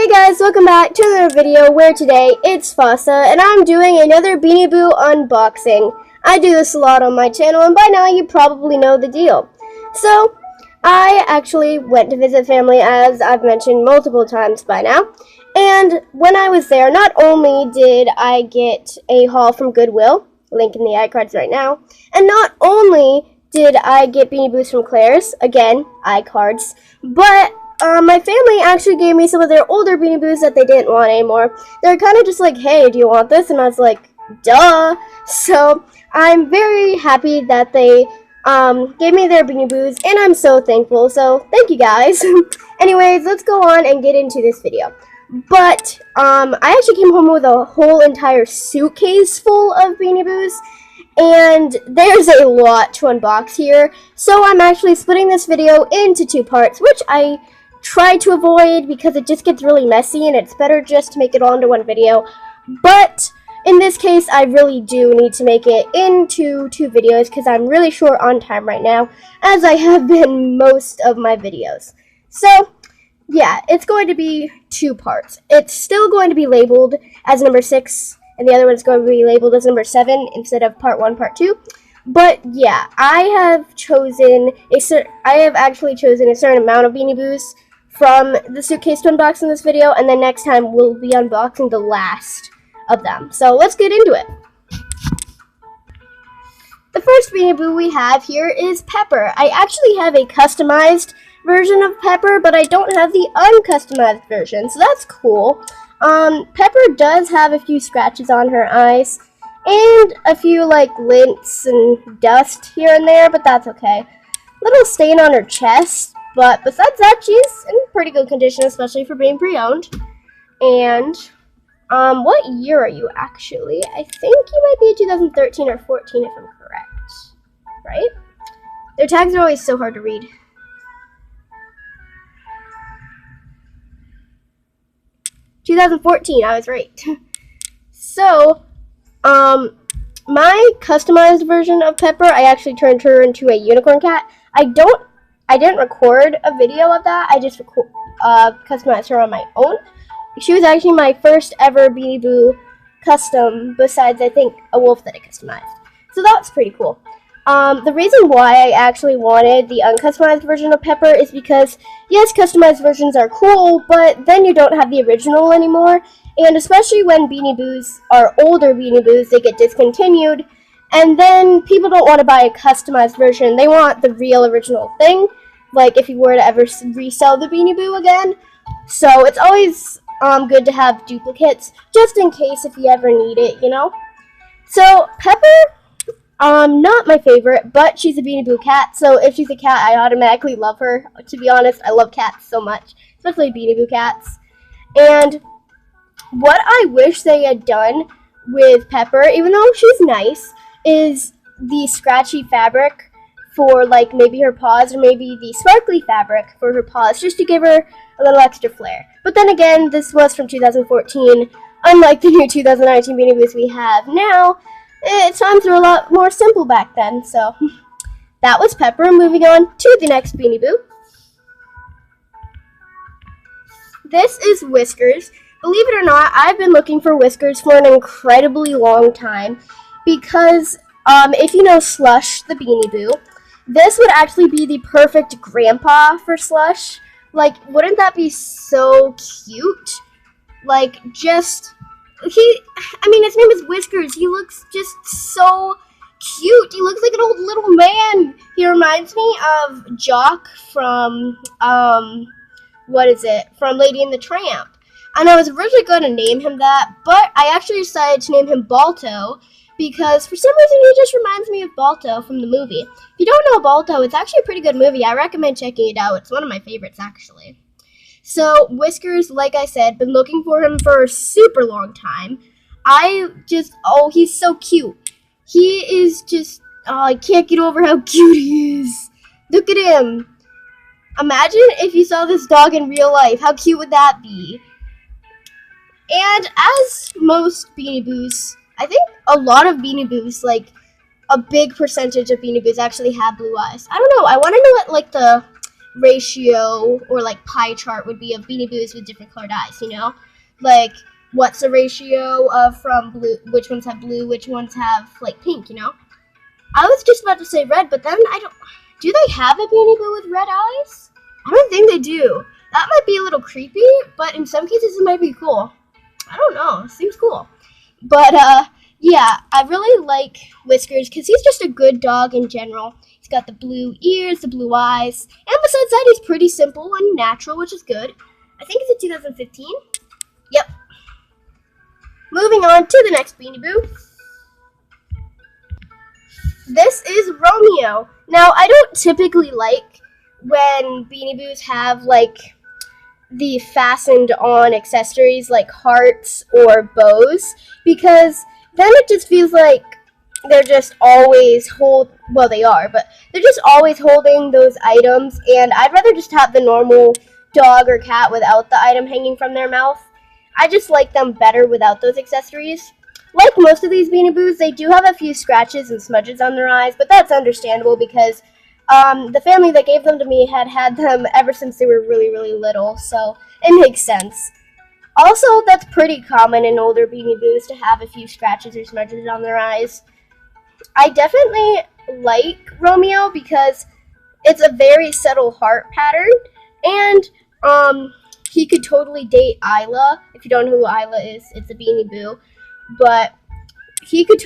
Hey guys, welcome back to another video where today it's Fossa and I'm doing another Beanie Boo unboxing. I do this a lot on my channel and by now you probably know the deal. So, I actually went to visit family as I've mentioned multiple times by now. And when I was there, not only did I get a haul from Goodwill, link in the iCards right now, and not only did I get Beanie Boos from Claire's, again, iCards, but my family actually gave me some of their older Beanie Boos that they didn't want anymore. They're kind of just like, hey, do you want this? And I was like, duh. So I'm very happy that they gave me their Beanie Boos, and I'm so thankful. So thank you guys. Anyways, let's go on and get into this video. But I actually came home with a whole entire suitcase full of Beanie Boos. And there's a lot to unbox here. So I'm actually splitting this video into two parts, which I try to avoid because it just gets really messy and it's better just to make it all into one video. But in this case, I really do need to make it into two videos because I'm really short on time right now, as I have been most of my videos. So yeah, it's going to be two parts. It's still going to be labeled as number 6, and the other one is going to be labeled as number 7 instead of part 1, part 2. But yeah, I have actually chosen a certain amount of Beanie Boos from the suitcase to unbox in this video, and then next time we'll be unboxing the last of them. So let's get into it. The first Beanie Boo we have here is Pepper. I actually have a customized version of Pepper, but I don't have the uncustomized version, so that's cool. Pepper does have a few scratches on her eyes, and a few, like, lints and dust here and there, but that's okay. Little stain on her chest, but besides that, she's in pretty good condition, especially for being pre-owned. And, what year are you, actually? I think you might be a 2013 or 14, if I'm correct. Right? Their tags are always so hard to read. 2014, I was right. So, my customized version of Pepper, I actually turned her into a unicorn cat. I didn't record a video of that. I just customized her on my own. She was actually my first ever Beanie Boo custom, besides, I think, a wolf that I customized. So that's pretty cool. The reason why I actually wanted the uncustomized version of Pepper is because, yes, customized versions are cool, but then you don't have the original anymore. And especially when Beanie Boos are older Beanie Boos, they get discontinued. And then people don't want to buy a customized version. They want the real original thing, like if you were to ever resell the Beanie Boo again. So it's always good to have duplicates, just in case if you ever need it, you know? So Pepper, not my favorite, but she's a Beanie Boo cat, so if she's a cat, I automatically love her. To be honest, I love cats so much, especially Beanie Boo cats. And what I wish they had done with Pepper, even though she's nice, is the scratchy fabric for, like, maybe her paws, or maybe the sparkly fabric for her paws, just to give her a little extra flair. But then again, this was from 2014, unlike the new 2019 Beanie Boos we have now. Times were a lot more simple back then, so that was Pepper. Moving on to the next Beanie Boo. This is Whiskers. Believe it or not, I've been looking for Whiskers for an incredibly long time because, if you know Slush, the Beanie Boo, this would actually be the perfect grandpa for Slush. Like, wouldn't that be so cute? Like, just... his name is Whiskers. He looks just so cute. He looks like an old little man. He reminds me of Jock from, from Lady and the Tramp. And I was originally going to name him that, but I actually decided to name him Balto because for some reason he just reminds me of Balto from the movie. If you don't know Balto, it's actually a pretty good movie. I recommend checking it out. It's one of my favorites, actually. So, Whiskers, like I said, been looking for him for a super long time. He's so cute. He is just, I can't get over how cute he is. Look at him. Imagine if you saw this dog in real life. How cute would that be? And as most Beanie Boos, I think a lot of Beanie Boos, like a big percentage of Beanie Boos actually have blue eyes. I don't know. I want to know what, like, the ratio or like pie chart would be of Beanie Boos with different colored eyes, you know? Like, what's the ratio of from blue, which ones have blue, which ones have like pink, you know? I was just about to say red, but then do they have a Beanie Boo with red eyes? I don't think they do. That might be a little creepy, but in some cases it might be cool. I don't know. It seems cool. But, yeah, I really like Whiskers because he's just a good dog in general. He's got the blue ears, the blue eyes, and besides that, he's pretty simple and natural, which is good. I think it's a 2015. Yep. Moving on to the next Beanie Boo. This is Romeo. Now, I don't typically like when Beanie Boos have, like, the fastened on accessories like hearts or bows, because then it just feels like they're just always they are, but they're just always holding those items, and I'd rather just have the normal dog or cat without the item hanging from their mouth. I just like them better without those accessories. Like most of these Beanie Boos, they do have a few scratches and smudges on their eyes, but that's understandable because the family that gave them to me had them ever since they were really, really little, so it makes sense. Also, that's pretty common in older Beanie Boos to have a few scratches or smudges on their eyes. I definitely like Romeo because it's a very subtle heart pattern, and he could totally date Isla. If you don't know who Isla is, it's a Beanie Boo. But he could,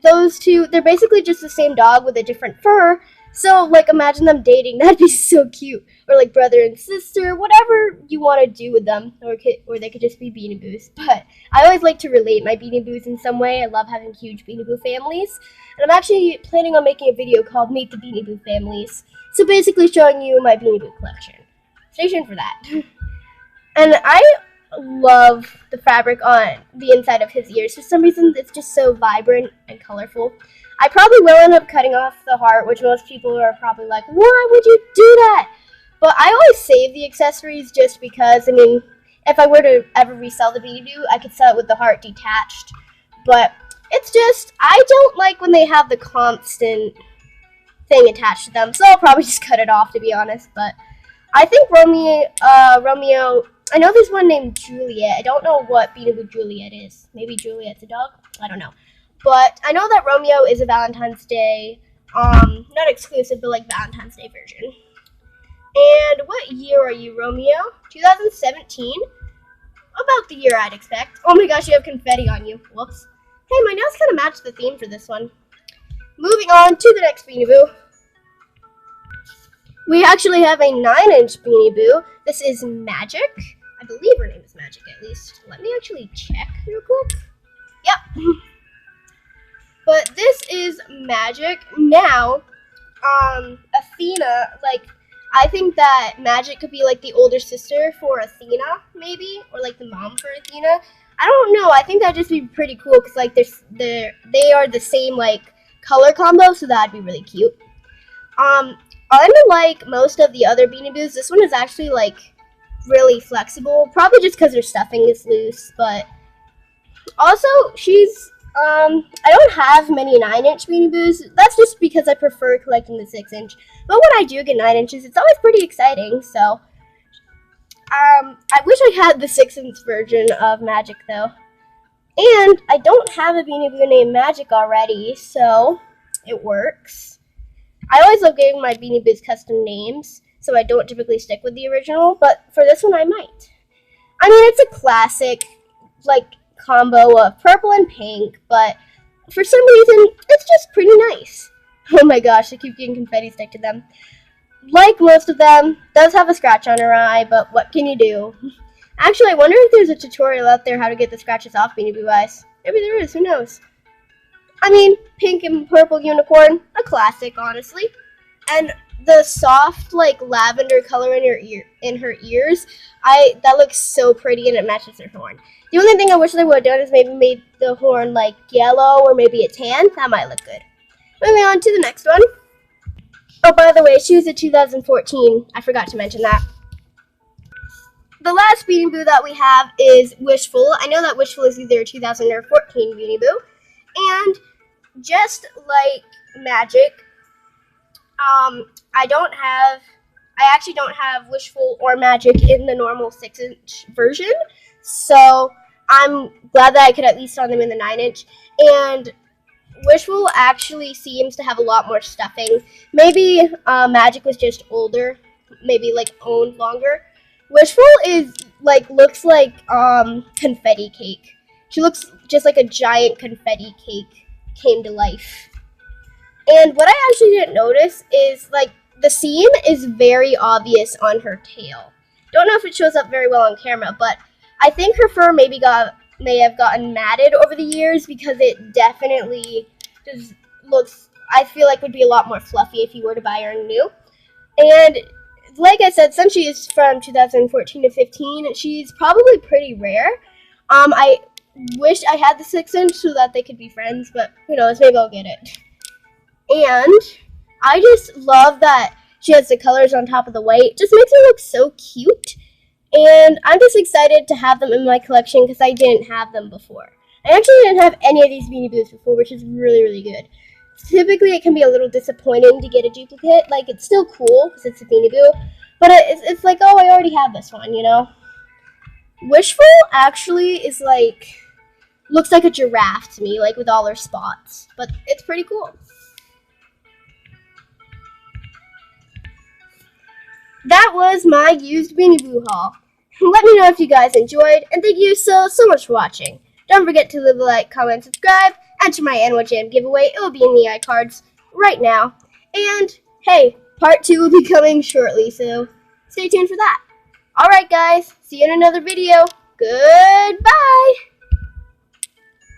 those two, they're basically just the same dog with a different fur. So, like, imagine them dating. That'd be so cute. Or, like, brother and sister, whatever you want to do with them. Or they could just be Beanie Boos. But I always like to relate my Beanie Boos in some way. I love having huge Beanie Boo families. And I'm actually planning on making a video called Meet the Beanie Boo Families. So, basically showing you my Beanie Boo collection. Stay tuned for that. And I love the fabric on the inside of his ears. For some reason, it's just so vibrant and colorful. I probably will end up cutting off the heart, which most people are probably like, why would you do that? But I always save the accessories just because, I mean, if I were to ever resell the Beanie Boo, I could sell it with the heart detached. But it's just, I don't like when they have the constant thing attached to them, so I'll probably just cut it off, to be honest. But I think Romeo, I know there's one named Juliet. I don't know what Beanie Boo Juliet is. Maybe Juliet's a dog? I don't know. But I know that Romeo is a Valentine's Day, not exclusive, but like Valentine's Day version. And what year are you, Romeo? 2017? About the year I'd expect. Oh my gosh, you have confetti on you. Whoops. Hey, my nails kind of match the theme for this one. Moving on to the next Beanie Boo. We actually have a 9-inch Beanie Boo. This is Magic. I believe her name is Magic, at least. Let me actually check real quick. Yep. But this is Magic. Now, Athena, I think that Magic could be, the older sister for Athena, maybe? Or, the mom for Athena. I don't know. I think that'd just be pretty cool, because, they are the same, color combo, so that'd be really cute. Unlike most of the other Beanie Boos, this one is actually, really flexible. Probably just because her stuffing is loose, but also, she's, I don't have many 9-inch Beanie Boos. That's just because I prefer collecting the 6-inch. But when I do get 9 inches, it's always pretty exciting, so, I wish I had the 6-inch version of Magic, though. And I don't have a Beanie Boo named Magic already, so it works. I always love giving my Beanie Boos custom names, so I don't typically stick with the original, but for this one I might. I mean, it's a classic, combo of purple and pink, but for some reason, it's just pretty nice. Oh my gosh, I keep getting confetti stuck to them. Like most of them, does have a scratch on her eye, but what can you do? Actually, I wonder if there's a tutorial out there how to get the scratches off Beanie Boo eyes. Maybe there is, who knows? I mean, pink and purple unicorn, a classic, honestly. And the soft, lavender color in her ears, that looks so pretty and it matches her horn. The only thing I wish they would have done is maybe made the horn, yellow or maybe a tan. That might look good. Moving on to the next one. Oh, by the way, she was a 2014. I forgot to mention that. The last Beanie Boo that we have is Wishful. I know that Wishful is either a 2014 Beanie Boo. And just like Magic, I don't have I actually don't have Wishful or Magic in the normal 6-inch version, so I'm glad that I could at least find them in the 9-inch. And Wishful actually seems to have a lot more stuffing. Maybe Magic was just older, maybe like owned longer. Wishful is looks like confetti cake. She looks just like a giant confetti cake came to life. And what I actually didn't notice is the seam is very obvious on her tail. Don't know if it shows up very well on camera, but I think her fur may have gotten matted over the years, because it definitely just looks, I feel like, would be a lot more fluffy if you were to buy her new. And like I said, since she is from 2014 to 15, she's probably pretty rare. I wish I had the 6-inch so that they could be friends, but who knows, maybe I'll get it. And I just love that she has the colors on top of the white. It just makes her look so cute. And I'm just excited to have them in my collection because I didn't have them before. I actually didn't have any of these Beanie Boos before, which is really, really good. Typically, it can be a little disappointing to get a duplicate. It's still cool because it's a Beanie Boo, but it's like, oh, I already have this one, you know? Wishful actually is looks like a giraffe to me, with all her spots, but it's pretty cool. That was my used Beanie Boo haul. Let me know if you guys enjoyed, and thank you so much for watching. Don't forget to leave a like, comment, subscribe, enter my annual jam giveaway. It will be in the iCards right now. And hey, part 2 will be coming shortly, so stay tuned for that. Alright guys, see you in another video. Goodbye!